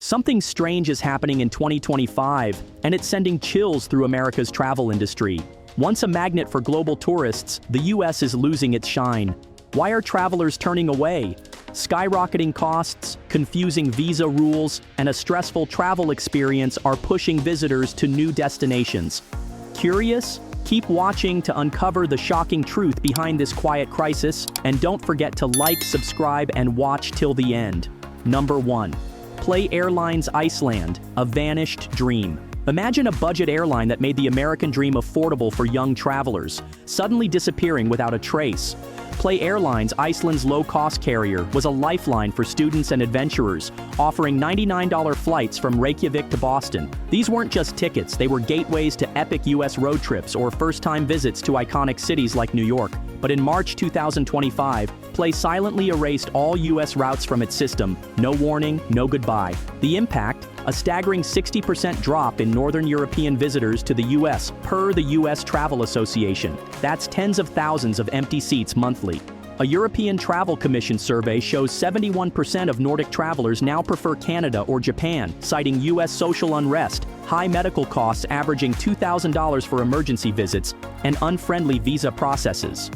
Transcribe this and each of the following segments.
Something strange is happening in 2025, and it's sending chills through America's travel industry. Once a magnet for global tourists, the US is losing its shine. Why are travelers turning away? Skyrocketing costs, confusing visa rules, and a stressful travel experience are pushing visitors to new destinations. Curious? Keep watching to uncover the shocking truth behind this quiet crisis, and don't forget to like, subscribe, and watch till the end. Number 1. Play Airlines Iceland, a vanished dream. Imagine a budget airline that made the American dream affordable for young travelers, suddenly disappearing without a trace. Play Airlines, Iceland's low-cost carrier, was a lifeline for students and adventurers, offering $99 flights from Reykjavik to Boston. These weren't just tickets, they were gateways to epic US road trips or first-time visits to iconic cities like New York. But in March 2025, Play silently erased all US routes from its system. No warning, no goodbye. The impact? A staggering 60% drop in Northern European visitors to the US, per the US Travel Association. That's tens of thousands of empty seats monthly. A European Travel Commission survey shows 71% of Nordic travelers now prefer Canada or Japan, citing US social unrest, high medical costs averaging $2,000 for emergency visits, and unfriendly visa processes.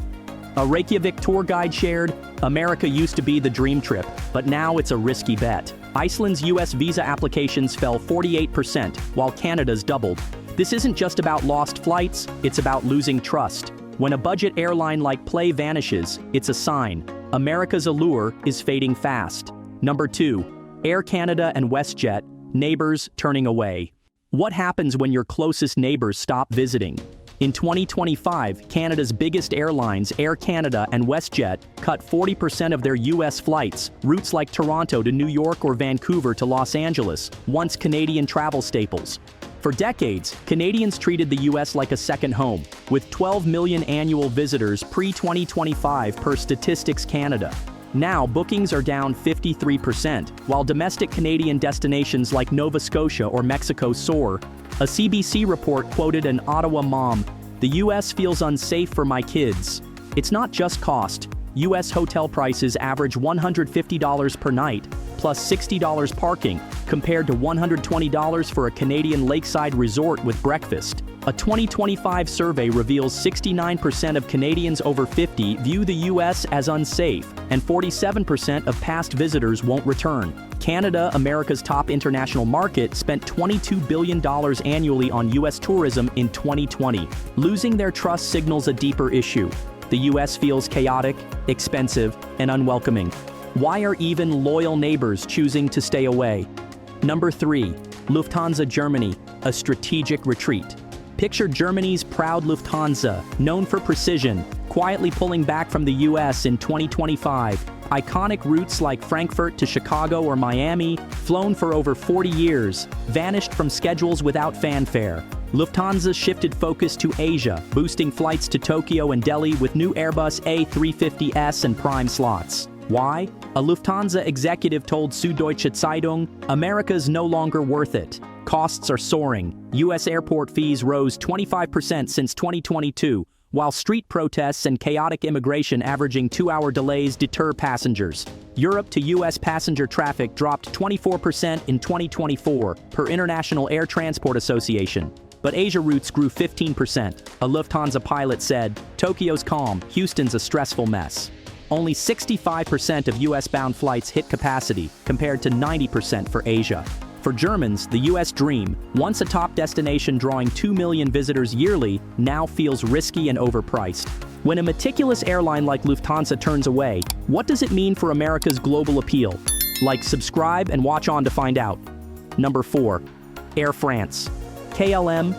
A Reykjavik tour guide shared, "America used to be the dream trip, but now it's a risky bet." Iceland's US visa applications fell 48%, while Canada's doubled. This isn't just about lost flights, it's about losing trust. When a budget airline like Play vanishes, it's a sign. America's allure is fading fast. Number 2. Air Canada and WestJet, neighbors turning away. What happens when your closest neighbors stop visiting? In 2025, Canada's biggest airlines, Air Canada and WestJet, cut 40% of their US flights, routes like Toronto to New York or Vancouver to Los Angeles, once Canadian travel staples. For decades, Canadians treated the US like a second home, with 12 million annual visitors pre-2025 per Statistics Canada. Now, bookings are down 53%, while domestic Canadian destinations like Nova Scotia or Mexico soar. A CBC report quoted an Ottawa mom, "The US feels unsafe for my kids." It's not just cost. US hotel prices average $150 per night, plus $60 parking, compared to $120 for a Canadian lakeside resort with breakfast. A 2025 survey reveals 69% of Canadians over 50 view the US as unsafe, and 47% of past visitors won't return. Canada, America's top international market, spent $22 billion annually on US tourism in 2020. Losing their trust signals a deeper issue. The US feels chaotic, expensive, and unwelcoming. Why are even loyal neighbors choosing to stay away? Number 3. Lufthansa Germany, a strategic retreat. Picture Germany's proud Lufthansa, known for precision, quietly pulling back from the US in 2025. Iconic routes like Frankfurt to Chicago or Miami, flown for over 40 years, vanished from schedules without fanfare. Lufthansa shifted focus to Asia, boosting flights to Tokyo and Delhi with new Airbus A350s and prime slots. Why? A Lufthansa executive told Süddeutsche Zeitung, "America's no longer worth it. Costs are soaring. US airport fees rose 25% since 2022, while street protests and chaotic immigration averaging 2-hour delays deter passengers. Europe to US passenger traffic dropped 24% in 2024, per International Air Transport Association. But Asia routes grew 15%. A Lufthansa pilot said, "Tokyo's calm, Houston's a stressful mess." Only 65% of US-bound flights hit capacity, compared to 90% for Asia. For Germans, the US dream, once a top destination drawing 2 million visitors yearly, now feels risky and overpriced. When a meticulous airline like Lufthansa turns away, what does it mean for America's global appeal? Like, subscribe, and watch on to find out. Number 4. Air France. KLM,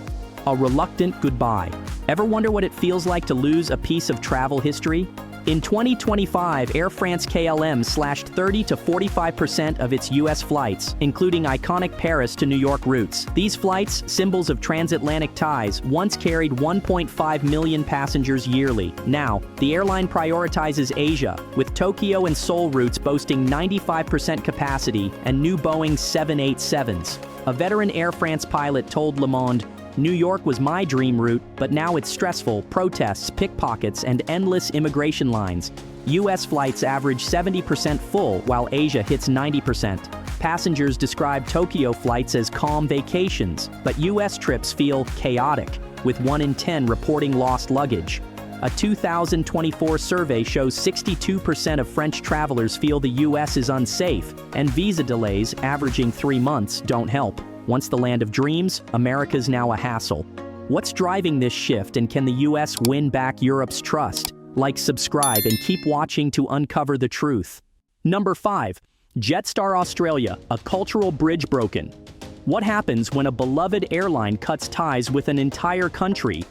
a reluctant goodbye. Ever wonder what it feels like to lose a piece of travel history? In 2025, Air France-KLM slashed 30 to 45% of its US flights, including iconic Paris to New York routes. These flights, symbols of transatlantic ties, once carried 1.5 million passengers yearly. Now, the airline prioritizes Asia, with Tokyo and Seoul routes boasting 95% capacity and new Boeing 787s. A veteran Air France pilot told Le Monde, "New York was my dream route, but now it's stressful, protests, pickpockets, and endless immigration lines." US flights average 70% full, while Asia hits 90%. Passengers describe Tokyo flights as calm vacations, but US trips feel chaotic, with 1 in 10 reporting lost luggage. A 2024 survey shows 62% of French travelers feel the US is unsafe, and visa delays, averaging 3 months, don't help. Once the land of dreams, America's now a hassle. What's driving this shift, and can the US win back Europe's trust? Like, subscribe, and keep watching to uncover the truth. Number 5. Jetstar Australia, a cultural bridge broken. What happens when a beloved airline cuts ties with an entire country?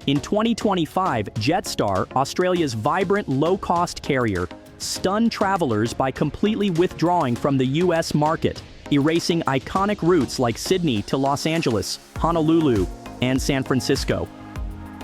In 2025, Jetstar, Australia's vibrant low-cost carrier, stunned travelers by completely withdrawing from the US market, erasing iconic routes like Sydney to Los Angeles, Honolulu, and San Francisco.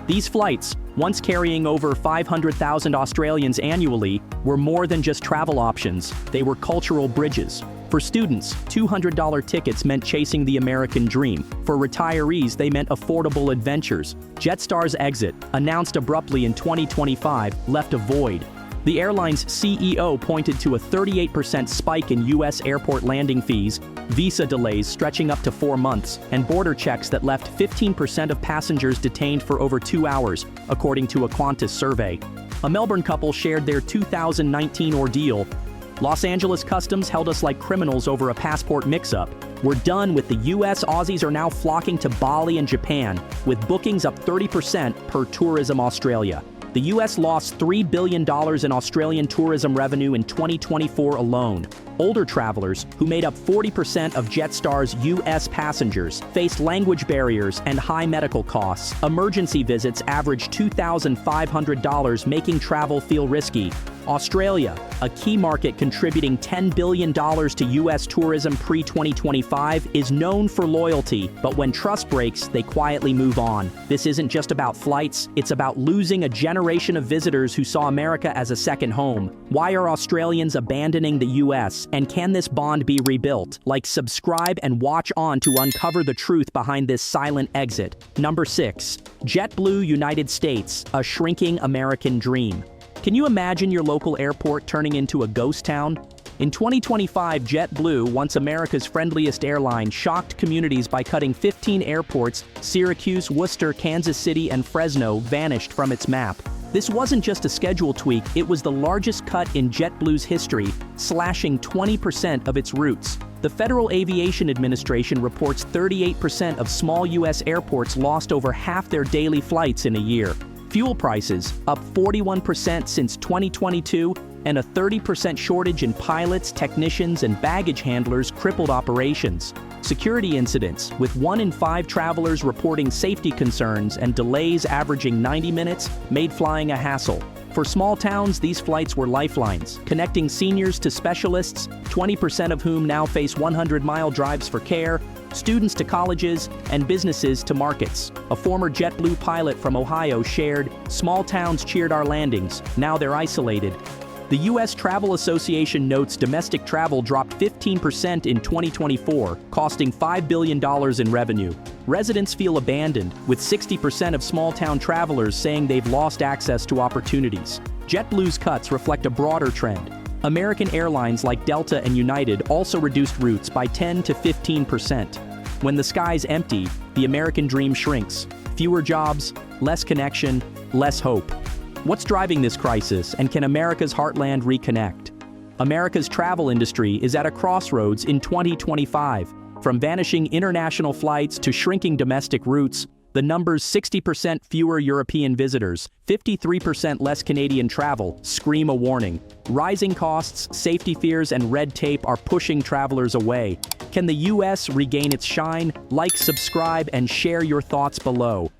These flights, once carrying over 500,000 Australians annually, were more than just travel options. They were cultural bridges. For students, $200 tickets meant chasing the American dream. For retirees, they meant affordable adventures. Jetstar's exit, announced abruptly in 2025, left a void. The airline's CEO pointed to a 38% spike in US airport landing fees, visa delays stretching up to 4 months, and border checks that left 15% of passengers detained for over 2 hours, according to a Qantas survey. A Melbourne couple shared their 2019 ordeal. Los Angeles Customs held us like criminals over a passport mix-up. We're done with the US. Aussies are now flocking to Bali and Japan, with bookings up 30% per Tourism Australia. The US lost $3 billion in Australian tourism revenue in 2024 alone. Older travelers, who made up 40% of Jetstar's US passengers, faced language barriers and high medical costs. Emergency visits averaged $2,500, making travel feel risky. Australia, a key market contributing $10 billion to US tourism pre-2025, is known for loyalty, but when trust breaks, they quietly move on. This isn't just about flights, it's about losing a generation of visitors who saw America as a second home. Why are Australians abandoning the US, and can this bond be rebuilt? Like, subscribe, and watch on to uncover the truth behind this silent exit. Number 6. JetBlue United States, a shrinking American dream. Can you imagine your local airport turning into a ghost town? In 2025, JetBlue, once America's friendliest airline, shocked communities by cutting 15 airports. Syracuse, Worcester, Kansas City, and Fresno vanished from its map. This wasn't just a schedule tweak, it was the largest cut in JetBlue's history, slashing 20% of its routes. The Federal Aviation Administration reports 38% of small U.S. airports lost over half their daily flights in a year. Fuel prices, up 41% since 2022, and a 30% shortage in pilots, technicians, and baggage handlers crippled operations. Security incidents, with 1 in 5 travelers reporting safety concerns and delays averaging 90 minutes, made flying a hassle. For small towns, these flights were lifelines, connecting seniors to specialists, 20% of whom now face 100-mile drives for care, students to colleges, and businesses to markets. A former JetBlue pilot from Ohio shared, "Small towns cheered our landings, now they're isolated." The U.S. Travel Association notes domestic travel dropped 15% in 2024, costing $5 billion in revenue. Residents feel abandoned, with 60% of small-town travelers saying they've lost access to opportunities. JetBlue's cuts reflect a broader trend. American airlines like Delta and United also reduced routes by 10 to 15%. When the sky's empty, the American dream shrinks. Fewer jobs, less connection, less hope. What's driving this crisis, and can America's heartland reconnect? America's travel industry is at a crossroads in 2025. From vanishing international flights to shrinking domestic routes, the numbers 60% fewer European visitors, 53% less Canadian travel scream a warning. Rising costs, safety fears, and red tape are pushing travelers away. Can the U.S. regain its shine? Like, subscribe, and share your thoughts below.